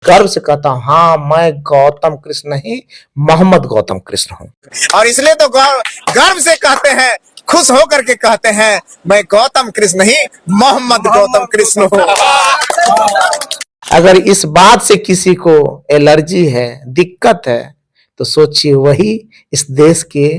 गर्व से कहता हूँ, हाँ मैं गौतम कृष्ण नहीं, मोहम्मद गौतम कृष्ण हूँ। और इसलिए तो गर्व से कहते हैं, खुश होकर के कहते हैं, मैं गौतम कृष्ण नहीं, मोहम्मद गौतम कृष्ण हूँ। अगर इस बात से किसी को एलर्जी है, दिक्कत है, तो सोचिए वही इस देश के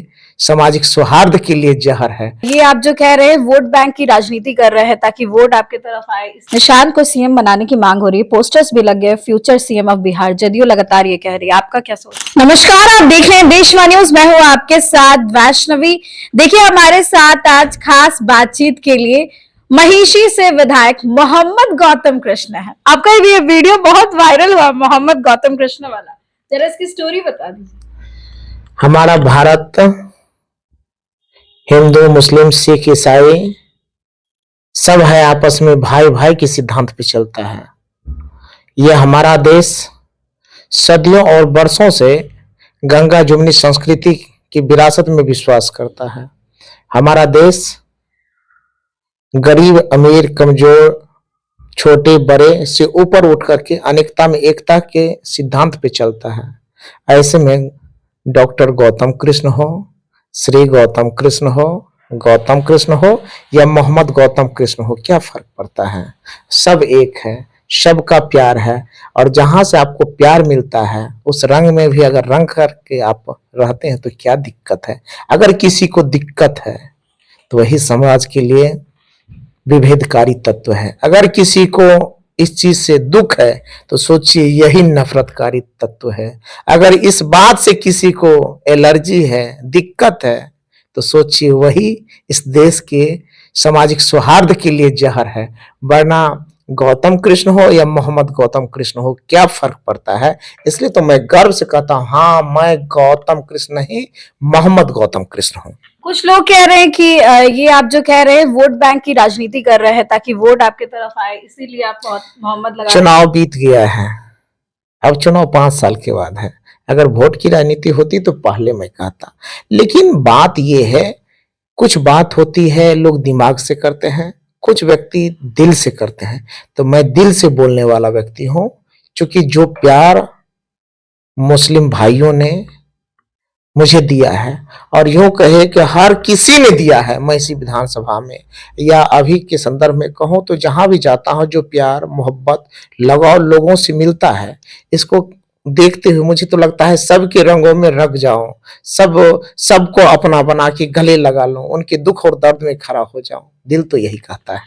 सामाजिक सौहार्द के लिए जहर है। ये आप जो कह रहे हैं वोट बैंक की राजनीति कर रहे हैं ताकि वोट आपके तरफ आए। निशांत को सीएम बनाने की मांग हो रही है, पोस्टर्स भी लग गए, future CM of Bihar. JDU लगातार ये कह रही है, आपका क्या सोच? नमस्कार, आप देख रहे हैं देशवा न्यूज, मैं हूँ आपके साथ वैष्णवी। देखिए हमारे साथ आज खास बातचीत के लिए महिषी से विधायक मोहम्मद गौतम कृष्ण है। आपका ये वीडियो बहुत वायरल हुआ, मोहम्मद गौतम कृष्ण वाला, जरा इसकी स्टोरी बता दीजिए। हमारा भारत हिंदू, मुस्लिम, सिख, ईसाई सब है, आपस में भाई भाई के सिद्धांत पे चलता है। यह हमारा देश सदियों और वर्षों से गंगा जमुनी संस्कृति की विरासत में विश्वास करता है। हमारा देश गरीब, अमीर, कमजोर, छोटे बड़े से ऊपर उठ करके अनेकता में एकता के सिद्धांत पे चलता है। ऐसे में डॉक्टर गौतम कृष्ण हो, श्री गौतम कृष्ण हो, गौतम कृष्ण हो या मोहम्मद गौतम कृष्ण हो, क्या फर्क पड़ता है? सब एक है, सबका प्यार है। और जहां से आपको प्यार मिलता है उस रंग में भी अगर रंग करके आप रहते हैं तो क्या दिक्कत है? अगर किसी को दिक्कत है तो वही समाज के लिए विभेदकारी तत्व है। अगर किसी को इस चीज से दुख है तो सोचिए यही नफरतकारी तत्व है। अगर इस बात से किसी को एलर्जी है, दिक्कत है, तो सोचिए वही इस देश के सामाजिक सौहार्द के लिए जहर है। वरना गौतम कृष्ण हो या मोहम्मद गौतम कृष्ण हो, क्या फर्क पड़ता है? इसलिए तो मैं गर्व से कहता हूँ, हाँ मैं गौतम कृष्ण नहीं, मोहम्मद गौतम कृष्ण हूँ। कुछ लोग कह रहे हैं कि ये आप जो कह रहे हैं वोट बैंक की राजनीति कर रहे हैं ताकि वोट आपके तरफ आए, इसीलिए आप मोहम्मद लगा। चुनाव बीत गया है, अब चुनाव 5 साल के बाद है। अगर वोट की राजनीति होती तो पहले मैं कहता, लेकिन बात यह है, कुछ बात होती है लोग दिमाग से करते हैं, कुछ व्यक्ति दिल से करते हैं। तो मैं दिल से बोलने वाला व्यक्ति हूं, क्योंकि जो प्यार मुस्लिम भाइयों ने मुझे दिया है, और यूं कहे कि हर किसी ने दिया है, मैं इसी विधानसभा में या अभी के संदर्भ में कहूं तो जहां भी जाता हूं, जो प्यार मोहब्बत लगाव लोगों से मिलता है, इसको देखते हुए मुझे तो लगता है सबके रंगों में रंग जाऊं, सबको अपना बना के गले लगा लूं, उनके दुख और दर्द में खड़ा हो जाऊं। दिल तो यही कहता है।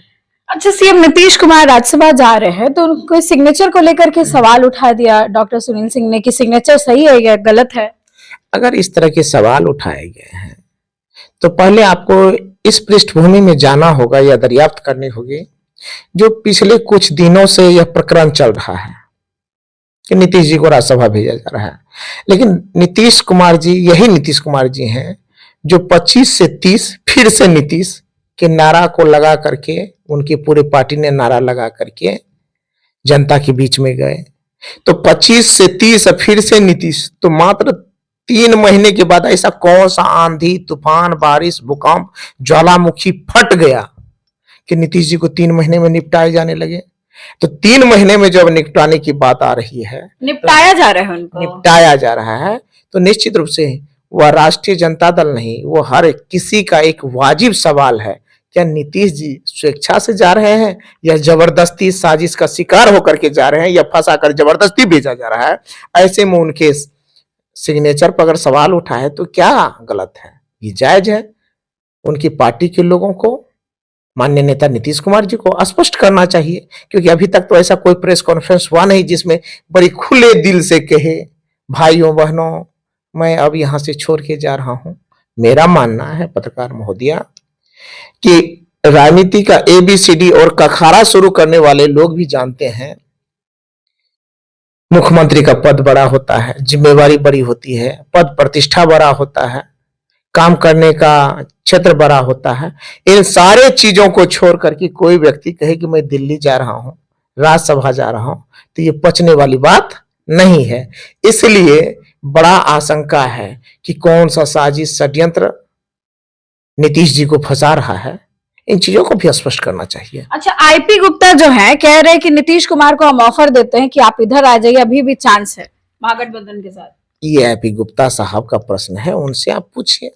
अच्छा, सीएम नीतीश कुमार राज्यसभा जा रहे हैं तो उनको सिग्नेचर को लेकर के सवाल उठा दिया डॉक्टर सुनील सिंह ने कि सिग्नेचर सही है या गलत है? अगर इस तरह के सवाल उठाए गए हैं तो पहले आपको इस पृष्ठभूमि में जाना होगा या दरियाफ्त करनी होगी। जो पिछले कुछ दिनों से यह प्रकरण चल रहा है कि नीतीश जी को राज्यसभा भेजा जा रहा है, लेकिन नीतीश कुमार जी यही नीतीश कुमार जी हैं जो 25 से 30 फिर से नीतीश के नारा को लगा करके, उनकी पूरी पार्टी ने नारा लगा करके जनता के बीच में गए। तो 25 से 30 फिर से नीतीश, तो मात्र 3 महीने के बाद ऐसा कौन सा आंधी तूफान बारिश भूकंप ज्वालामुखी फट गया कि नीतीश जी को 3 महीने में निपटाए जाने लगे? तो 3 महीने में जब निपटाने की बात आ रही है, निपटाया जा रहा है, उनको निपटाया जा रहा है, तो निश्चित रूप से वह राष्ट्रीय जनता दल नहीं, वो हर किसी का एक वाजिब सवाल है, क्या नीतीश जी स्वेच्छा से जा रहे हैं या जबरदस्ती साजिश का शिकार होकर के जा रहे हैं या फंसा कर जबरदस्ती भेजा जा रहा है? ऐसे में उनके सिग्नेचर पर अगर सवाल उठा है तो क्या गलत है? ये जायज है। उनकी पार्टी के लोगों को, माननीय नेता नीतीश कुमार जी को स्पष्ट करना चाहिए, क्योंकि अभी तक तो ऐसा कोई प्रेस कॉन्फ्रेंस हुआ नहीं जिसमें बड़ी खुले दिल से कहे, भाइयों बहनों मैं अब यहां से छोड़ के जा रहा हूं। मेरा मानना है पत्रकार महोदया कि राजनीति का ABCD और कखारा शुरू करने वाले लोग भी जानते हैं, मुख्यमंत्री का पद बड़ा होता है, जिम्मेवारी बड़ी होती है, पद प्रतिष्ठा बड़ा होता है, काम करने का क्षेत्र बड़ा होता है। इन सारे चीजों को छोड़ करके कोई व्यक्ति कहे कि मैं दिल्ली जा रहा हूं, राज्यसभा जा रहा हूं, तो ये पचने वाली बात नहीं है। इसलिए बड़ा आशंका है कि कौन सा साजिश षड्यंत्र नीतीश जी को फंसा रहा है। इन चीजों को भी स्पष्ट करना चाहिए। अच्छा, आईपी गुप्ता जो है कह रहे हैं कि नीतीश कुमार को हम ऑफर देते हैं कि आप इधर आ जाइए, अभी भी चांस है महागठबंधन के साथ। ये आईपी गुप्ता साहब का प्रश्न है, उनसे आप पूछिए,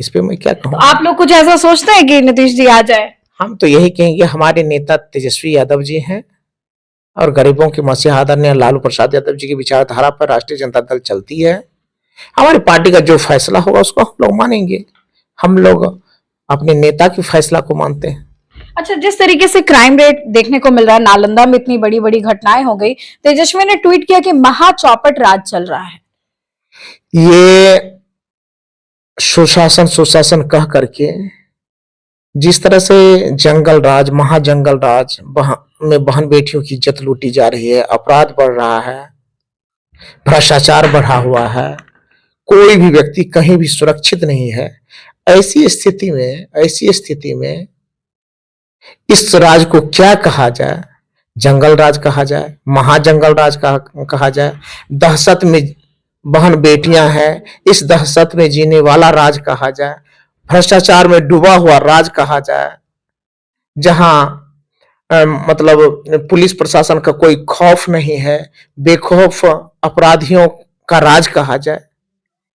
इस पे मैं क्या कहूँ। आप लोग कुछ ऐसा सोचते हैं कि नीतीश जी आ जाए? हम तो यही कहेंगे, हमारे नेता तेजस्वी यादव जी हैं और गरीबों के मसीहा आदरणीय लालू प्रसाद यादव जी की विचारधारा पर राष्ट्रीय जनता दल चलती है। हमारी पार्टी का जो फैसला होगा उसको हम लोग मानेंगे। हम लोग अपने नेता के फैसला को मानते हैं। अच्छा, जिस तरीके से क्राइम रेट देखने को मिल रहा है, नालंदा में इतनी बड़ी बड़ी घटनाएं हो गई, तेजस्वी ने ट्वीट किया कि महा चौपट राज चल रहा है। ये सुशासन कह करके जिस तरह से जंगल राज, महाजंगल राज में बहन बेटियों की इज्जत लूटी जा रही है, अपराध बढ़ रहा है, भ्रष्टाचार बढ़ा हुआ है, कोई भी व्यक्ति कहीं भी सुरक्षित नहीं है। ऐसी स्थिति में इस राज को क्या कहा जाए? जंगल राज कहा जाए, महाजंगल राज कहा जाए? दहशत में बहन बेटियां हैं, इस दहशत में जीने वाला राज कहा जाए? भ्रष्टाचार में डूबा हुआ राज कहा जाए, जहां मतलब पुलिस प्रशासन का कोई खौफ नहीं है, बेखौफ अपराधियों का राज कहा जाए?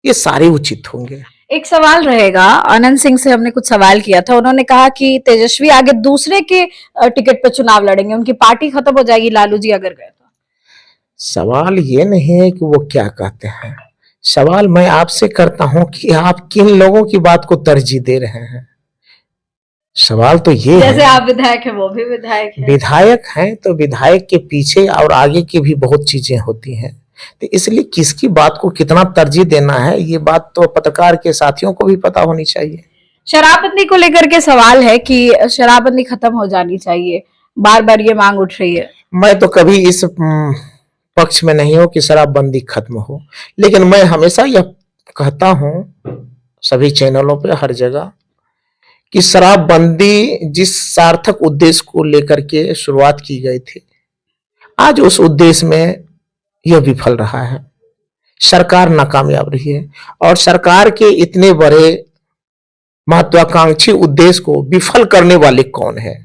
ये सारे उचित होंगे। एक सवाल रहेगा, आनंद सिंह से हमने कुछ सवाल किया था, उन्होंने कहा कि तेजस्वी आगे दूसरे के टिकट पे चुनाव लड़ेंगे, उनकी पार्टी खत्म हो जाएगी लालू जी अगर गए तो। सवाल ये नहीं है कि वो क्या कहते हैं, सवाल मैं आपसे करता हूं कि आप किन लोगों की बात को तरजीह दे रहे हैं। सवाल तो ये जैसे है, आप विधायक हैं, वो भी विधायक है। विधायक हैं तो विधायक के पीछे और आगे की भी बहुत चीजें होती हैं, तो इसलिए किसकी बात को कितना तरजीह देना है, ये बात तो पत्रकार के साथियों को भी पता होनी चाहिए। शराबबंदी को लेकर के सवाल है कि शराबबंदी खत्म हो जानी चाहिए, बार बार ये मांग उठ रही है। मैं तो कभी इस पक्ष में नहीं हूं कि शराबबंदी खत्म हो, लेकिन मैं हमेशा यह कहता हूं सभी चैनलों पे, हर जगह, कि शराबबंदी जिस सार्थक उद्देश्य को लेकर के शुरुआत की गई थी, आज उस उद्देश्य में यह विफल रहा है, सरकार नाकामयाब रही है। और सरकार के इतने बड़े महत्वाकांक्षी उद्देश्य को विफल करने वाले कौन है?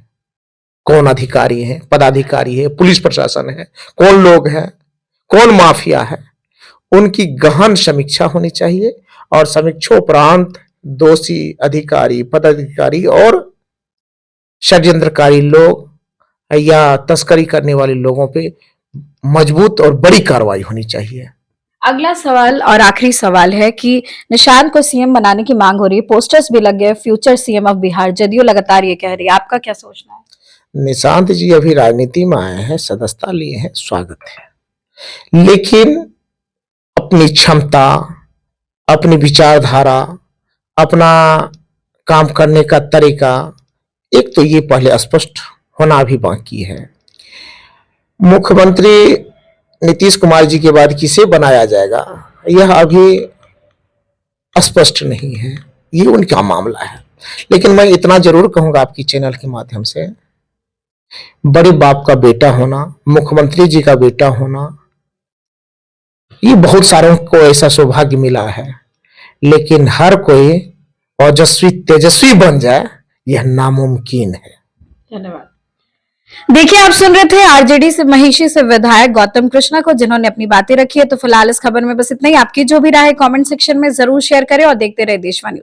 कौन अधिकारी है, पदाधिकारी है, पुलिस प्रशासन है, कौन लोग हैं, कौन माफिया है? उनकी गहन समीक्षा होनी चाहिए और समीक्षा उपरांत दोषी अधिकारी, पदाधिकारी और षड्यंत्रकारी लोग या तस्करी करने वाले लोगों पे मजबूत और बड़ी कार्रवाई होनी चाहिए। अगला सवाल और आखिरी सवाल है कि निशांत को सीएम बनाने की मांग हो रही है, पोस्टर्स भी लग गए, future CM of Bihar, JDU लगातार ये कह रही है, आपका क्या सोचना है? निशांत जी अभी राजनीति में आए हैं, सदस्यता लिए हैं, स्वागत है, लेकिन अपनी क्षमता, अपनी विचारधारा, अपना काम करने का तरीका, एक तो ये पहले स्पष्ट होना अभी बाकी है। मुख्यमंत्री नीतीश कुमार जी के बाद किसे बनाया जाएगा, यह अभी स्पष्ट नहीं है, ये उनका मामला है। लेकिन मैं इतना जरूर कहूंगा आपकी चैनल के माध्यम से, बड़े बाप का बेटा होना, मुख्यमंत्री जी का बेटा होना, ये बहुत सारों को ऐसा सौभाग्य मिला है, लेकिन हर कोई ओजस्वी तेजस्वी बन जाए यह नामुमकिन है। धन्यवाद। देखिए, आप सुन रहे थे आरजेडी से महिषी से विधायक गौतम कृष्णा को, जिन्होंने अपनी बातें रखी है। तो फिलहाल इस खबर में बस इतना ही। आपकी जो भी राय है कमेंट सेक्शन में जरूर शेयर करें और देखते रहे देशवा न्यूज।